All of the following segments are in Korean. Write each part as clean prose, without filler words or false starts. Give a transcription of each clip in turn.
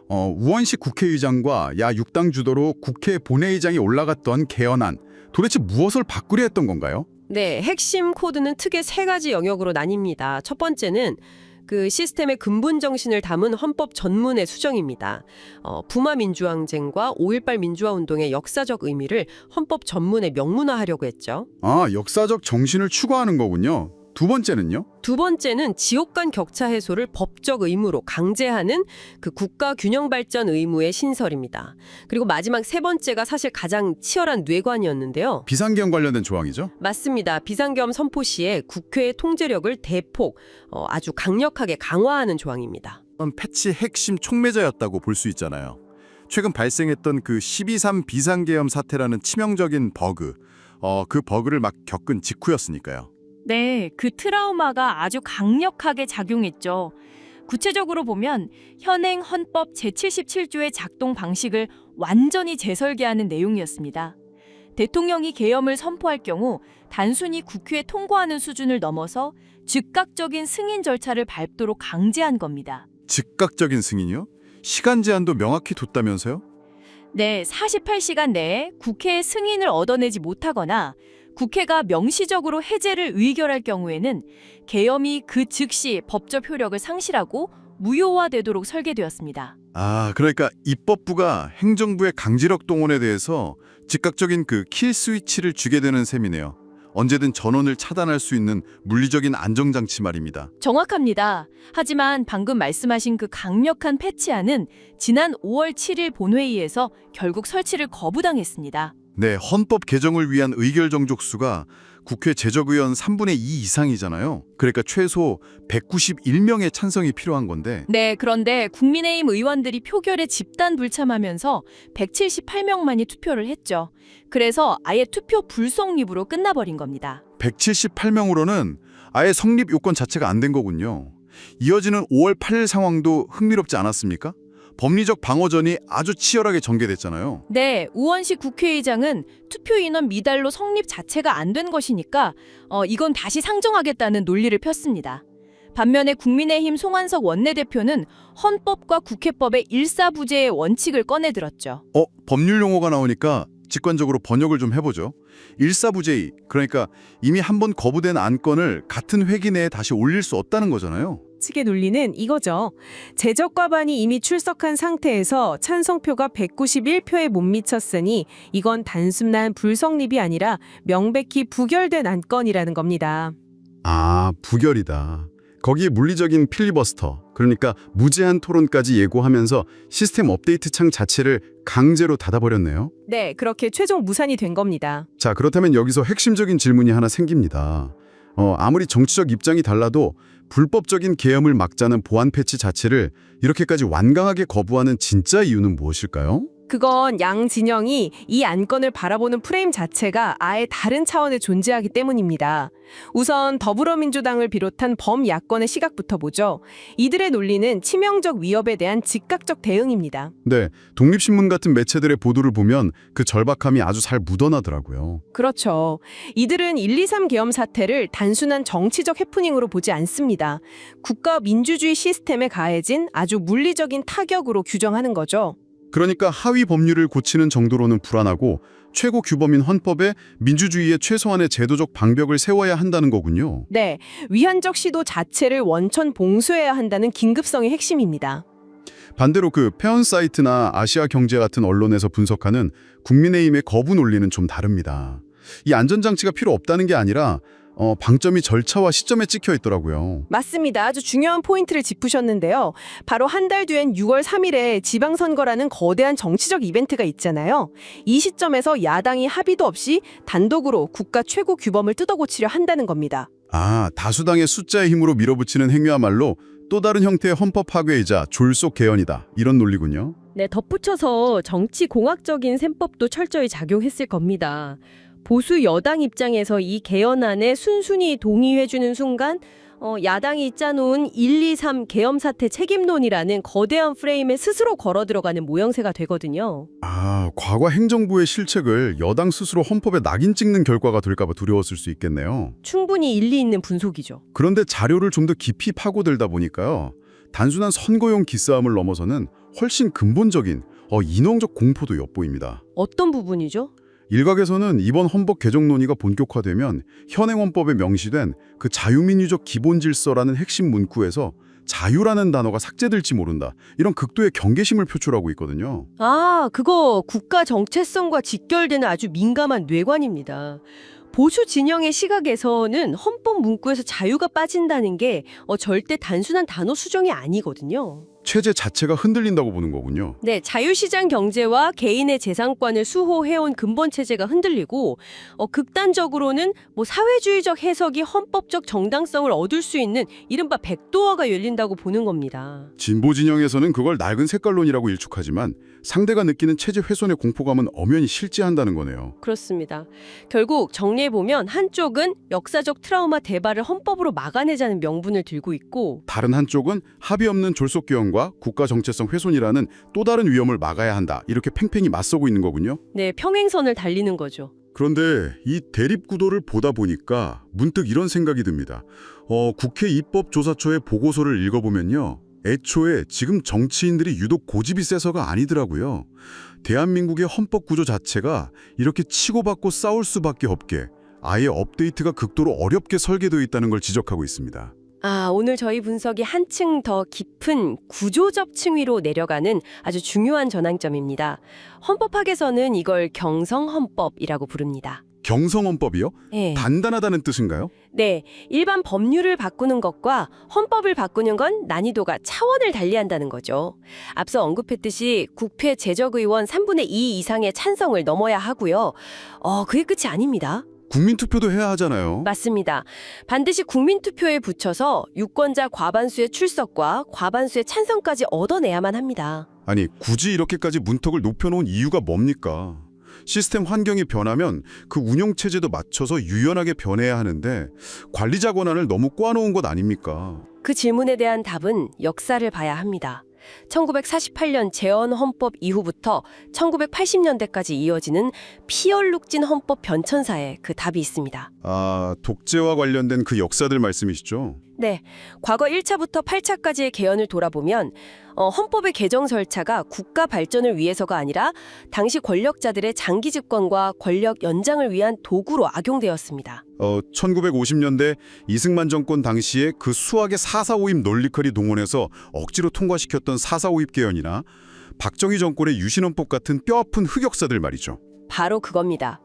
우원식 국회의장과 야 6당 주도로 국회 본회의장에 올라갔던 개헌안, 도대체 무엇을 바꾸려 했던 건가요? 네, 핵심 코드는 크게 세 가지 영역으로 나뉩니다. 첫 번째는 그 시스템의 근본 정신을 담은 헌법 전문의 수정입니다. 부마 민주항쟁과 5.18 민주화 운동의 역사적 의미를 헌법 전문에 명문화하려고 했죠. 아, 역사적 정신을 추구하는 거군요. 두 번째는요? 두 번째는 지역 간 격차 해소를 법적 의무로 강제하는 그 국가 균형 발전 의무의 신설입니다. 그리고 마지막 세 번째가 사실 가장 치열한 뇌관이었는데요. 비상계엄 관련된 조항이죠? 맞습니다. 비상계엄 선포 시에 국회의 통제력을 대폭 아주 강력하게 강화하는 조항입니다. 패치 핵심 촉매자였다고 볼 수 있잖아요. 최근 발생했던 그 12.3 비상계엄 사태라는 치명적인 버그, 그 버그를 막 겪은 직후였으니까요. 네, 그 트라우마가 아주 강력하게 작용했죠. 구체적으로 보면 현행 헌법 제77조의 작동 방식을 완전히 재설계하는 내용이었습니다. 대통령이 계엄을 선포할 경우 단순히 국회에 통과하는 수준을 넘어서 즉각적인 승인 절차를 밟도록 강제한 겁니다. 즉각적인 승인이요? 시간 제한도 명확히 뒀다면서요? 네, 48시간 내에 국회의 승인을 얻어내지 못하거나 국회가 명시적으로 해제를 의결할 경우에는 계엄이 그 즉시 법적 효력을 상실하고 무효화되도록 설계되었습니다. 아, 그러니까 입법부가 행정부의 강제력 동원에 대해서 즉각적인 그 킬 스위치를 주게 되는 셈이네요. 언제든 전원을 차단할 수 있는 물리적인 안정장치 말입니다. 정확합니다. 하지만 방금 말씀하신 그 강력한 패치안은 지난 5월 7일 본회의에서 결국 설치를 거부당했습니다. 네, 헌법 개정을 위한 의결 정족수가 국회 제적의원 3분의 2 이상이잖아요. 그러니까 최소 191명의 찬성이 필요한 건데. 네, 그런데 국민의힘 의원들이 표결에 집단 불참하면서 178명만이 투표를 했죠. 그래서 아예 투표 불성립으로 끝나버린 겁니다. 178명으로는 아예 성립 요건 자체가 안 된 거군요. 이어지는 5월 8일 상황도 흥미롭지 않았습니까? 법리적 방어전이 아주 치열하게 전개됐잖아요. 네, 우원식 국회의장은 투표 인원 미달로 성립 자체가 안 된 것이니까 이건 다시 상정하겠다는 논리를 폈습니다. 반면에 국민의힘 송환석 원내대표는 헌법과 국회법의 일사부재의 원칙을 꺼내들었죠. 법률 용어가 나오니까 직관적으로 번역을 좀 해보죠. 일사부재의, 그러니까 이미 한번 거부된 안건을 같은 회기 내에 다시 올릴 수 없다는 거잖아요. 측의 논리는 이거죠. 제적과반이 이미 출석한 상태에서 찬성표가 191표에 못 미쳤으니 이건 단순한 불성립이 아니라 명백히 부결된 안건이라는 겁니다. 아, 부결이다. 거기에 물리적인 필리버스터, 그러니까 무제한 토론까지 예고하면서 시스템 업데이트 창 자체를 강제로 닫아버렸네요. 네, 그렇게 최종 무산이 된 겁니다. 자, 그렇다면 여기서 핵심적인 질문이 하나 생깁니다. 아무리 정치적 입장이 달라도 불법적인 계엄을 막자는 보안 패치 자체를 이렇게까지 완강하게 거부하는 진짜 이유는 무엇일까요? 그건 양 진영이 이 안건을 바라보는 프레임 자체가 아예 다른 차원에 존재하기 때문입니다. 우선 더불어민주당을 비롯한 범야권의 시각부터 보죠. 이들의 논리는 치명적 위협에 대한 즉각적 대응입니다. 네, 독립신문 같은 매체들의 보도를 보면 그 절박함이 아주 잘 묻어나더라고요. 그렇죠. 이들은 1.2.3 계엄 사태를 단순한 정치적 해프닝으로 보지 않습니다. 국가 민주주의 시스템에 가해진 아주 물리적인 타격으로 규정하는 거죠. 그러니까 하위 법률을 고치는 정도로는 불안하고 최고 규범인 헌법에 민주주의의 최소한의 제도적 방벽을 세워야 한다는 거군요. 네, 위헌적 시도 자체를 원천 봉쇄해야 한다는 긴급성의 핵심입니다. 반대로 그 페언 사이트나 아시아 경제 같은 언론에서 분석하는 국민의힘의 거부 논리는 좀 다릅니다. 이 안전장치가 필요 없다는 게 아니라 방점이 절차와 시점에 찍혀 있더라고요. 맞습니다. 아주 중요한 포인트를 짚으셨는데요. 바로 한 달 뒤엔 6월 3일에 지방선거라는 거대한 정치적 이벤트가 있잖아요. 이 시점에서 야당이 합의도 없이 단독으로 국가 최고 규범을 뜯어고치려 한다는 겁니다. 아, 다수당의 숫자의 힘으로 밀어붙이는 행위야말로 또 다른 형태의 헌법 파괴이자 졸속 개헌이다. 이런 논리군요. 네, 덧붙여서 정치공학적인 셈법도 철저히 작용했을 겁니다. 보수 여당 입장에서 이 개헌안에 순순히 동의해주는 순간 야당이 짜놓은 1.2.3 계엄 사태 책임론이라는 거대한 프레임에 스스로 걸어 들어가는 모형새가 되거든요. 아, 과거 행정부의 실책을 여당 스스로 헌법에 낙인 찍는 결과가 될까 봐 두려웠을 수 있겠네요. 충분히 일리 있는 분석이죠. 그런데 자료를 좀 더 깊이 파고들다 보니까요. 단순한 선거용 기싸움을 넘어서는 훨씬 근본적인 인원적 공포도 엿보입니다. 어떤 부분이죠? 일각에서는 이번 헌법 개정 논의가 본격화되면 현행 헌법에 명시된 그 자유민주적 기본 질서라는 핵심 문구에서 자유라는 단어가 삭제될지 모른다. 이런 극도의 경계심을 표출하고 있거든요. 아, 그거 국가 정체성과 직결되는 아주 민감한 뇌관입니다. 보수 진영의 시각에서는 헌법 문구에서 자유가 빠진다는 게 절대 단순한 단어 수정이 아니거든요. 체제 자체가 흔들린다고 보는 거군요. 네, 자유시장 경제와 개인의 재산권을 수호해온 근본 체제가 흔들리고 극단적으로는 사회주의적 해석이 헌법적 정당성을 얻을 수 있는 이른바 백도어가 열린다고 보는 겁니다. 진보 진영에서는 그걸 낡은 색깔론이라고 일축하지만 상대가 느끼는 체제 훼손의 공포감은 엄연히 실제한다는 거네요. 그렇습니다. 결국 정리해보면 한쪽은 역사적 트라우마 대발을 헌법으로 막아내자는 명분을 들고 있고 다른 한쪽은 합의 없는 졸속기원과 국가 정체성 훼손이라는 또 다른 위험을 막아야 한다. 이렇게 팽팽히 맞서고 있는 거군요. 네, 평행선을 달리는 거죠. 그런데 이 대립 구도를 보다 보니까 문득 이런 생각이 듭니다. 국회 입법조사처의 보고서를 읽어보면요. 애초에 지금 정치인들이 유독 고집이 세서가 아니더라고요. 대한민국의 헌법 구조 자체가 이렇게 치고받고 싸울 수밖에 없게 아예 업데이트가 극도로 어렵게 설계되어 있다는 걸 지적하고 있습니다. 아, 오늘 저희 분석이 한층 더 깊은 구조적 층위로 내려가는 아주 중요한 전환점입니다. 헌법학에서는 이걸 경성헌법이라고 부릅니다. 경성헌법이요? 네. 단단하다는 뜻인가요? 네, 일반 법률을 바꾸는 것과 헌법을 바꾸는 건 난이도가 차원을 달리한다는 거죠. 앞서 언급했듯이 국회 재적의원 3분의 2 이상의 찬성을 넘어야 하고요. 그게 끝이 아닙니다. 국민투표도 해야 하잖아요. 맞습니다. 반드시 국민투표에 붙여서 유권자 과반수의 출석과 과반수의 찬성까지 얻어내야만 합니다. 아니, 굳이 이렇게까지 문턱을 높여놓은 이유가 뭡니까? 시스템 환경이 변하면 그 운영체제도 맞춰서 유연하게 변해야 하는데 관리자 권한을 너무 꼬아놓은 것 아닙니까? 그 질문에 대한 답은 역사를 봐야 합니다. 1948년 재헌헌법 이후부터 1980년대까지 이어지는 피얼룩진 헌법 변천사에 그 답이 있습니다. 아, 독재와 관련된 그 역사들 말씀이시죠? 네, 과거 1차부터 8차까지의 개헌을 돌아보면 헌법의 개정 절차가 국가 발전을 위해서가 아니라 당시 권력자들의 장기 집권과 권력 연장을 위한 도구로 악용되었습니다. 1950년대 이승만 정권 당시에 그 수학의 4.4.5입 논리컬이 동원해서 억지로 통과시켰던 4.4.5입 개헌이나 박정희 정권의 유신헌법 같은 뼈아픈 흑역사들 말이죠. 바로 그겁니다.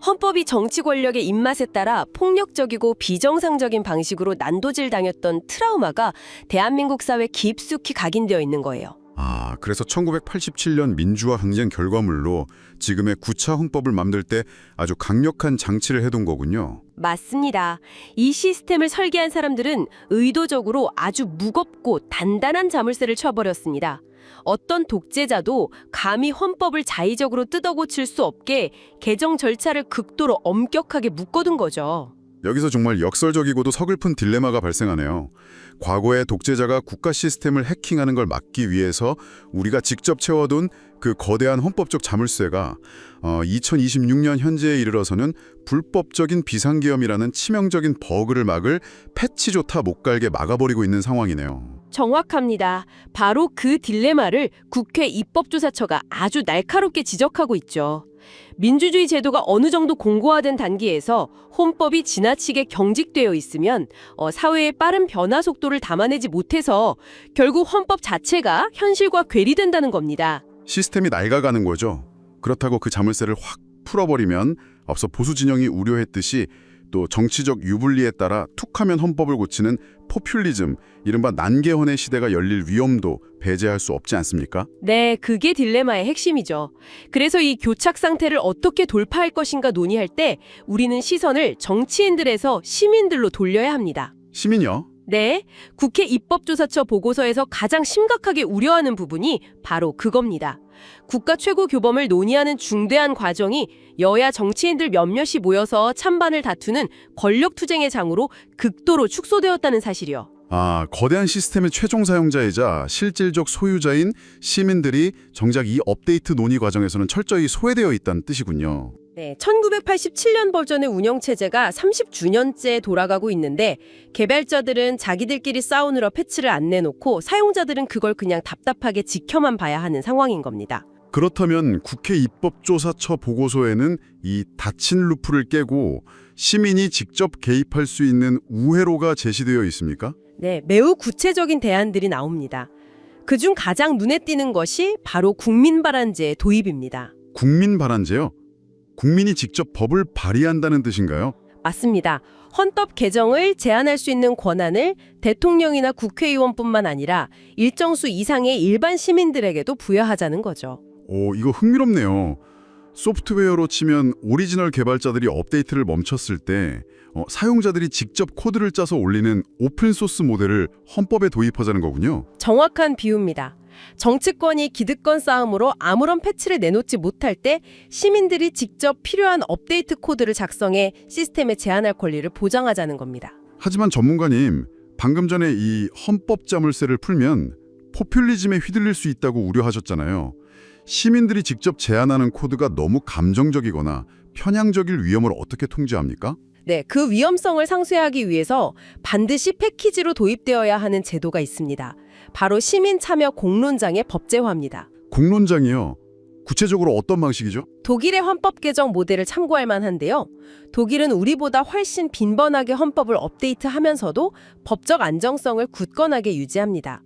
헌법이 정치 권력의 입맛에 따라 폭력적이고 비정상적인 방식으로 난도질 당했던 트라우마가 대한민국 사회에 깊숙이 각인되어 있는 거예요. 아, 그래서 1987년 민주화 항쟁 결과물로 지금의 9차 헌법을 만들 때 아주 강력한 장치를 해둔 거군요. 맞습니다. 이 시스템을 설계한 사람들은 의도적으로 아주 무겁고 단단한 자물쇠를 쳐버렸습니다. 어떤 독재자도 감히 헌법을 자의적으로 뜯어고칠 수 없게 개정 절차를 극도로 엄격하게 묶어둔 거죠. 여기서 정말 역설적이고도 서글픈 딜레마가 발생하네요. 과거의 독재자가 국가 시스템을 해킹하는 걸 막기 위해서 우리가 직접 채워둔 그 거대한 헌법적 자물쇠가 2026년 현재에 이르러서는 불법적인 비상계엄이라는 치명적인 버그를 막을 패치조차 못 갈게 막아버리고 있는 상황이네요. 정확합니다. 바로 그 딜레마를 국회 입법조사처가 아주 날카롭게 지적하고 있죠. 민주주의 제도가 어느 정도 공고화된 단계에서 헌법이 지나치게 경직되어 있으면 사회의 빠른 변화 속도를 담아내지 못해서 결국 헌법 자체가 현실과 괴리된다는 겁니다. 시스템이 낡아가는 거죠. 그렇다고 그 자물쇠를 확 풀어버리면 앞서 보수 진영이 우려했듯이 또 정치적 유불리에 따라 툭하면 헌법을 고치는 포퓰리즘, 이른바 난개헌의 시대가 열릴 위험도 배제할 수 없지 않습니까? 네, 그게 딜레마의 핵심이죠. 그래서 이 교착 상태를 어떻게 돌파할 것인가 논의할 때 우리는 시선을 정치인들에서 시민들로 돌려야 합니다. 시민요? 네, 국회 입법조사처 보고서에서 가장 심각하게 우려하는 부분이 바로 그겁니다. 국가 최고 교범을 논의하는 중대한 과정이 여야 정치인들 몇몇이 모여서 찬반을 다투는 권력투쟁의 장으로 극도로 축소되었다는 사실이요. 아, 거대한 시스템의 최종 사용자이자 실질적 소유자인 시민들이 정작 이 업데이트 논의 과정에서는 철저히 소외되어 있다는 뜻이군요. 네, 1987년 버전의 운영체제가 30주년째 돌아가고 있는데 개발자들은 자기들끼리 싸우느라 패치를 안 내놓고 사용자들은 그걸 그냥 답답하게 지켜만 봐야 하는 상황인 겁니다. 그렇다면 국회 입법조사처 보고서에는 이 닫힌 루프를 깨고 시민이 직접 개입할 수 있는 우회로가 제시되어 있습니까? 네, 매우 구체적인 대안들이 나옵니다. 그중 가장 눈에 띄는 것이 바로 국민발안제의 도입입니다. 국민발안제요? 국민이 직접 법을 발의한다는 뜻인가요? 맞습니다. 헌법 개정을 제안할 수 있는 권한을 대통령이나 국회의원뿐만 아니라 일정 수 이상의 일반 시민들에게도 부여하자는 거죠. 오, 이거 흥미롭네요. 소프트웨어로 치면 오리지널 개발자들이 업데이트를 멈췄을 때 사용자들이 직접 코드를 짜서 올리는 오픈소스 모델을 헌법에 도입하자는 거군요. 정확한 비유입니다. 정치권이 기득권 싸움으로 아무런 패치를 내놓지 못할 때 시민들이 직접 필요한 업데이트 코드를 작성해 시스템에 제안할 권리를 보장하자는 겁니다. 하지만 전문가님, 방금 전에 이 헌법 자물쇠를 풀면 포퓰리즘에 휘둘릴 수 있다고 우려하셨잖아요. 시민들이 직접 제안하는 코드가 너무 감정적이거나 편향적일 위험을 어떻게 통제합니까? 네, 그 위험성을 상쇄하기 위해서 반드시 패키지로 도입되어야 하는 제도가 있습니다. 바로 시민 참여 공론장의 법제화입니다. 공론장이요? 구체적으로 어떤 방식이죠? 독일의 헌법 개정 모델을 참고할 만한데요. 독일은 우리보다 훨씬 빈번하게 헌법을 업데이트하면서도 법적 안정성을 굳건하게 유지합니다.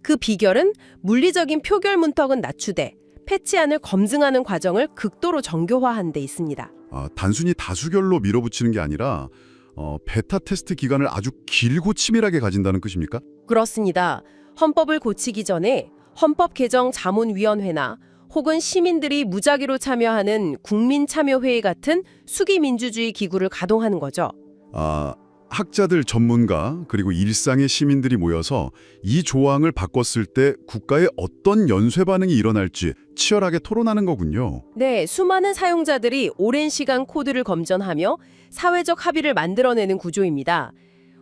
그 비결은 물리적인 표결 문턱은 낮추되 패치안을 검증하는 과정을 극도로 정교화한 데 있습니다. 단순히 다수결로 밀어붙이는 게 아니라 베타 테스트 기간을 아주 길고 치밀하게 가진다는 뜻입니까? 그렇습니다. 헌법을 고치기 전에 헌법 개정 자문위원회나 혹은 시민들이 무작위로 참여하는 국민참여회의 같은 수기민주주의 기구를 가동하는 거죠. 학자들, 전문가, 그리고 일상의 시민들이 모여서 이 조항을 바꿨을 때 국가에 어떤 연쇄 반응이 일어날지 치열하게 토론하는 거군요. 네, 수많은 사용자들이 오랜 시간 코드를 검전하며 사회적 합의를 만들어내는 구조입니다.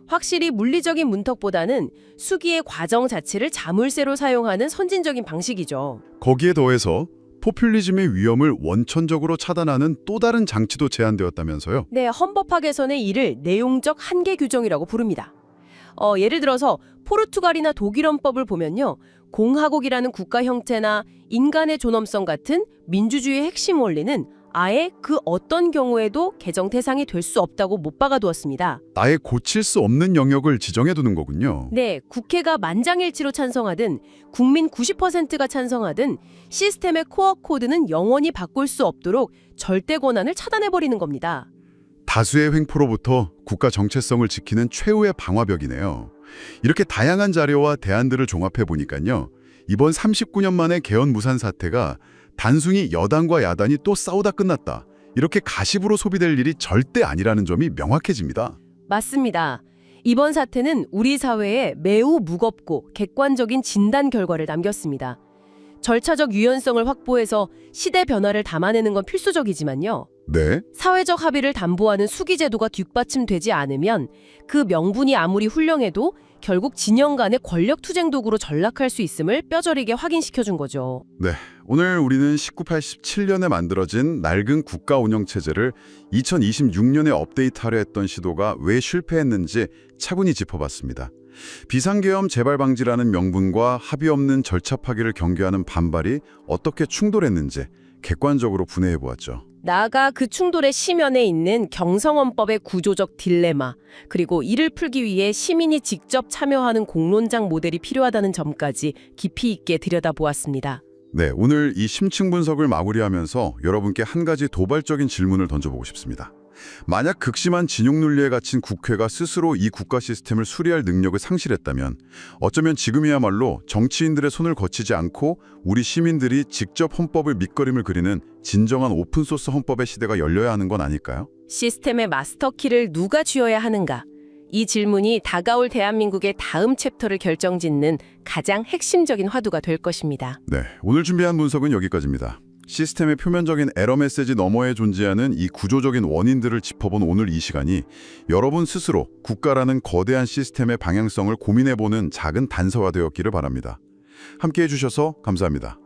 확실히 물리적인 문턱보다는 수기의 과정 자체를 자물쇠로 사용하는 선진적인 방식이죠. 거기에 더해서 포퓰리즘의 위험을 원천적으로 차단하는 또 다른 장치도 제안되었다면서요? 네, 헌법학에서는 이를 내용적 한계 규정이라고 부릅니다. 예를 들어서 포르투갈이나 독일 헌법을 보면요. 공화국이라는 국가 형태나 인간의 존엄성 같은 민주주의의 핵심 원리는 아예 그 어떤 경우에도 개정 대상이 될 수 없다고 못 박아두었습니다. 아예 고칠 수 없는 영역을 지정해두는 거군요. 네, 국회가 만장일치로 찬성하든 국민 90%가 찬성하든 시스템의 코어 코드는 영원히 바꿀 수 없도록 절대 권한을 차단해버리는 겁니다. 다수의 횡포로부터 국가 정체성을 지키는 최후의 방화벽이네요. 이렇게 다양한 자료와 대안들을 종합해 보니까요. 이번 39년 만의 개헌 무산 사태가 단순히 여당과 야당이 또 싸우다 끝났다. 이렇게 가십으로 소비될 일이 절대 아니라는 점이 명확해집니다. 맞습니다. 이번 사태는 우리 사회에 매우 무겁고 객관적인 진단 결과를 남겼습니다. 절차적 유연성을 확보해서 시대 변화를 담아내는 건 필수적이지만요. 네? 사회적 합의를 담보하는 수기제도가 뒷받침되지 않으면 그 명분이 아무리 훌륭해도 결국 진영 간의 권력 투쟁 도구로 전락할 수 있음을 뼈저리게 확인시켜준 거죠. 네, 오늘 우리는 1987년에 만들어진 낡은 국가 운영 체제를 2026년에 업데이트하려 했던 시도가 왜 실패했는지 차분히 짚어봤습니다. 비상계엄 재발 방지라는 명분과 합의 없는 절차 파기를 경계하는 반발이 어떻게 충돌했는지 객관적으로 분해해보았죠. 나아가 그 충돌의 심연에 있는 경성헌법의 구조적 딜레마, 그리고 이를 풀기 위해 시민이 직접 참여하는 공론장 모델이 필요하다는 점까지 깊이 있게 들여다보았습니다. 네, 오늘 이 심층 분석을 마무리하면서 여러분께 한 가지 도발적인 질문을 던져보고 싶습니다. 만약 극심한 진용 논리에 갇힌 국회가 스스로 이 국가 시스템을 수리할 능력을 상실했다면 어쩌면 지금이야말로 정치인들의 손을 거치지 않고 우리 시민들이 직접 헌법을 밑그림을 그리는 진정한 오픈소스 헌법의 시대가 열려야 하는 건 아닐까요? 시스템의 마스터키를 누가 쥐어야 하는가? 이 질문이 다가올 대한민국의 다음 챕터를 결정짓는 가장 핵심적인 화두가 될 것입니다. 네, 오늘 준비한 분석은 여기까지입니다. 시스템의 표면적인 에러 메시지 너머에 존재하는 이 구조적인 원인들을 짚어본 오늘 이 시간이 여러분 스스로 국가라는 거대한 시스템의 방향성을 고민해보는 작은 단서가 되었기를 바랍니다. 함께해 주셔서 감사합니다.